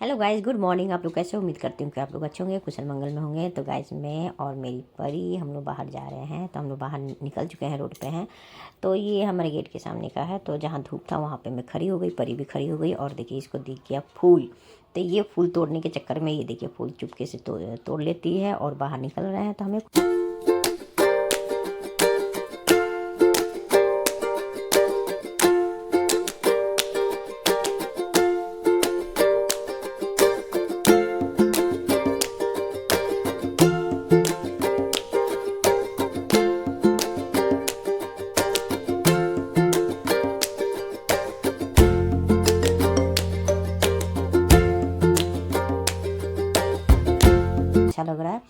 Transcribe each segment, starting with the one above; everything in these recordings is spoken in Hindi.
Hello guys, good morning. आप लोग कैसे हो? उम्मीद करती हूँ कि आप लोग अच्छे होंगे, कुशल मंगल में होंगे। तो गाइस, मैं और मेरी परी हम लोग बाहर जा रहे हैं। तो हम लोग बाहर निकल चुके हैं, रोड पे हैं। तो ये हमारे गेट के सामने का है। तो जहाँ धूप था वहाँ पे मैं खड़ी हो गई, परी भी खड़ी हो गई। और देखिए, इसको दिख गया फूल। तो ये फूल तोड़ने के चक्कर में ये देखिए फूल चुपके से तोड़ लेती है और बाहर निकल रहे हैं। तो हमें अच्छा लग रहा है।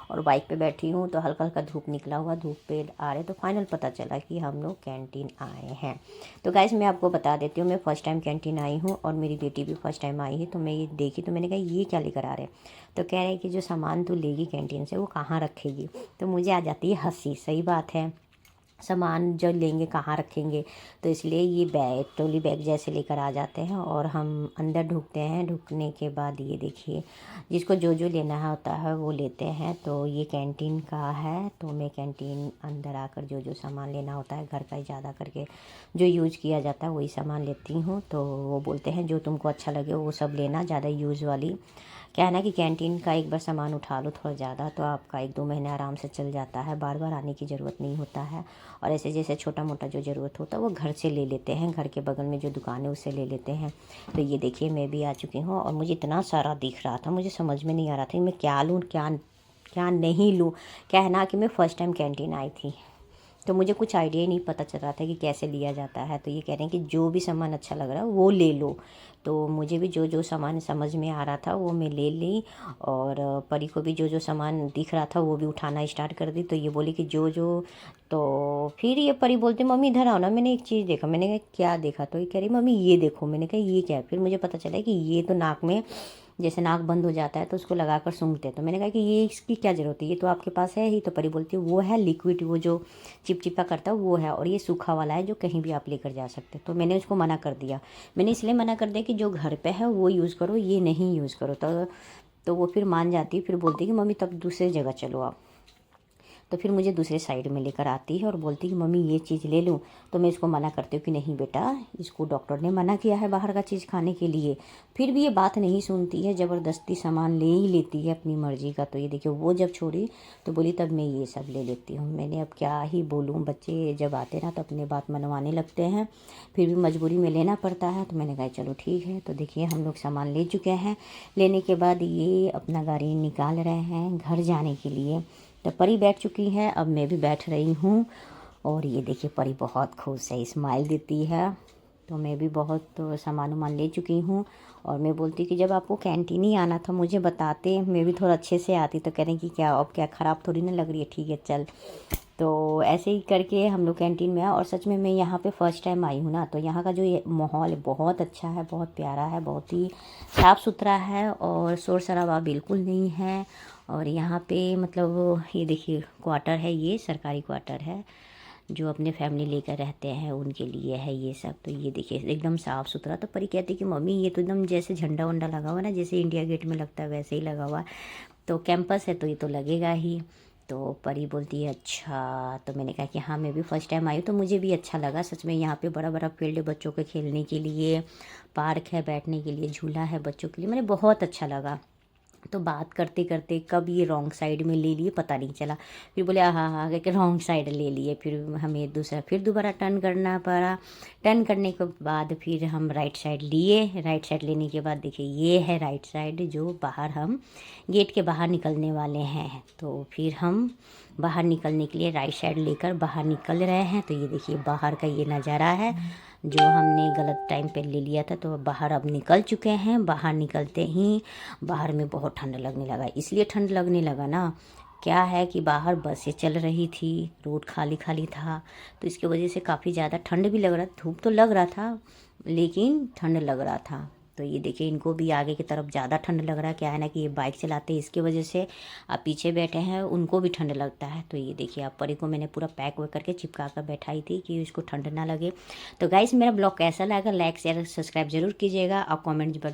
और बाइक पे बैठी हूँ तो हल्का हल्का धूप निकला हुआ, धूप पे आ रहे तो फाइनल पता चला कि हम लोग कैंटीन आए हैं। तो गाइस, मैं आपको बता देती हूँ, मैं फ़र्स्ट टाइम कैंटीन आई हूँ और मेरी बेटी भी फर्स्ट टाइम आई है। तो मैं ये देखी तो मैंने कहा ये क्या लेकर आ रहे हैं। तो कह रहे हैं कि जो सामान तू लेगी कैंटीन से वो कहाँ रखेगी। तो मुझे आ जाती है हंसी। सही बात है, सामान जो लेंगे कहाँ रखेंगे। तो इसलिए ये बैग, ट्रॉली बैग जैसे लेकर आ जाते हैं और हम अंदर ढुकते हैं। ढुकने के बाद ये देखिए, जिसको जो जो लेना होता है वो लेते हैं। तो ये कैंटीन का है। तो मैं कैंटीन अंदर आकर जो जो सामान लेना होता है घर का ही ज़्यादा करके जो यूज़ किया जाता है वही सामान लेती हूँ। तो वो बोलते हैं जो तुमको अच्छा लगे वो सब लेना, ज़्यादा यूज़ वाली। क्या है ना कि कैंटीन का एक बार सामान उठा लो थोड़ा ज़्यादा तो आपका 1-2 महीने आराम से चल जाता है, बार बार आने की ज़रूरत नहीं होता है। और ऐसे जैसे छोटा मोटा जो ज़रूरत होता है वो घर से ले लेते हैं, घर के बगल में जो दुकान है उससे ले लेते हैं। तो ये देखिए, मैं भी आ चुकी हूँ और मुझे इतना सारा दिख रहा था, मुझे समझ में नहीं आ रहा था मैं क्या लूँ क्या क्या नहीं लूँ। क्या है ना कि मैं फ़र्स्ट टाइम कैंटीन आई थी तो मुझे कुछ आइडिया ही नहीं पता चल रहा था कि कैसे लिया जाता है। तो ये कह रहे हैं कि जो भी सामान अच्छा लग रहा है वो ले लो। तो मुझे भी जो जो सामान समझ में आ रहा था वो मैं ले ली। और परी को भी जो जो सामान दिख रहा था वो भी उठाना स्टार्ट कर दी। तो ये बोली कि जो जो। तो फिर ये परी बोलती मम्मी इधर आओ ना, मैंने एक चीज़ देखा। मैंने कहा क्या देखा? तो ये कह रही मम्मी ये देखो। मैंने कहा ये क्या है? फिर मुझे पता चला कि ये तो नाक में, जैसे नाक बंद हो जाता है तो उसको लगा कर सूंघते हैं। तो मैंने कहा कि ये इसकी क्या ज़रूरत है, ये तो आपके पास है ही। तो परी बोलती है वो है लिक्विड, वो जो चिपचिपा करता है वो है, और ये सूखा वाला है जो कहीं भी आप लेकर जा सकते हैं। तो मैंने उसको मना कर दिया। मैंने इसलिए मना कर दिया कि जो घर पे है वो यूज़ करो, ये नहीं यूज़ करो। तो वो फिर मान जाती है, फिर बोलती है कि मम्मी तब दूसरी जगह चलो आप। तो फिर मुझे दूसरे साइड में लेकर आती है और बोलती है कि मम्मी ये चीज़ ले लूँ। तो मैं इसको मना करती हूँ कि नहीं बेटा, इसको डॉक्टर ने मना किया है बाहर का चीज़ खाने के लिए। फिर भी ये बात नहीं सुनती है, ज़बरदस्ती सामान ले ही लेती है अपनी मर्ज़ी का। तो ये देखिए, वो जब छोड़ी तो बोली तब मैं ये सब ले लेती हूँ। मैंने अब क्या ही बोलूँ, बच्चे जब आते ना तो अपनी बात मनवाने लगते हैं, फिर भी मजबूरी में लेना पड़ता है। तो मैंने कहा चलो ठीक है। तो देखिए, हम लोग सामान ले चुके हैं। लेने के बाद ये अपना गाड़ी निकाल रहे हैं घर जाने के लिए। तो परी बैठ चुकी है, अब मैं भी बैठ रही हूँ। और ये देखिए, परी बहुत खुश है, स्माइल देती है। तो मैं भी बहुत सामान वामान ले चुकी हूँ। और मैं बोलती कि जब आपको कैंटीन ही आना था मुझे बताते, मैं भी थोड़ा अच्छे से आती। तो कह रहे हैं कि क्या अब क्या ख़राब थोड़ी ना लग रही है, ठीक है चल। तो ऐसे ही करके हम लोग कैंटीन में आए। और सच में मैं यहाँ पे फ़र्स्ट टाइम आई हूँ ना, तो यहाँ का जो ये माहौल है बहुत अच्छा है, बहुत प्यारा है, बहुत ही साफ़ सुथरा है और शोर शराबा बिल्कुल नहीं है। और यहाँ पे मतलब ये देखिए, क्वार्टर है, ये सरकारी क्वार्टर है जो अपने फैमिली लेकर रहते हैं उनके लिए है ये सब। तो ये देखिए एकदम साफ़ सुथरा। तो परी कहती कि मम्मी ये तो एकदम जैसे झंडा वंडा लगा हुआ ना, जैसे इंडिया गेट में लगता है वैसे ही लगा हुआ है। तो कैंपस है तो ये तो लगेगा ही। तो परी बोलती है अच्छा। तो मैंने कहा कि हाँ, मैं भी फ़र्स्ट टाइम आई हूँ तो मुझे भी अच्छा लगा सच में। यहाँ पे बड़ा बड़ा फील्ड है बच्चों के खेलने के लिए, पार्क है बैठने के लिए, झूला है बच्चों के लिए, मैंने बहुत अच्छा लगा। तो बात करते करते कब ये रॉन्ग साइड में ले लिए पता नहीं चला। फिर बोले हाँ हाँ करके रॉन्ग साइड ले लिए। फिर हमें फिर दोबारा टर्न करना पड़ा। टर्न करने के बाद फिर हम राइट साइड लिए। राइट साइड लेने के बाद देखिए, ये है राइट साइड जो बाहर हम गेट के बाहर निकलने वाले हैं। तो फिर हम बाहर निकलने के लिए राइट साइड लेकर बाहर निकल रहे हैं। तो ये देखिए, बाहर का ये नज़ारा है जो हमने गलत टाइम पे ले लिया था। तो बाहर अब निकल चुके हैं। बाहर निकलते ही बाहर में बहुत ठंड लगने लगा। इसलिए ठंड लगने लगा ना, क्या है कि बाहर बसें चल रही थी, रोड खाली खाली था। तो इसकी वजह से काफ़ी ज़्यादा ठंड भी लग रहा था। धूप तो लग रहा था लेकिन ठंड लग रहा था। तो ये देखिए, इनको भी आगे की तरफ ज़्यादा ठंड लग रहा है। क्या है ना कि ये बाइक चलाते हैं इसकी वजह से। आप पीछे बैठे हैं उनको भी ठंड लगता है। तो ये देखिए, आप परी को मैंने पूरा पैक वैक करके चिपका कर बैठाई थी कि उसको ठंड ना लगे। तो गाइस, मेरा ब्लॉग कैसा लगा, लाइक शेयर सब्सक्राइब जरूर कीजिएगा और कमेंट पर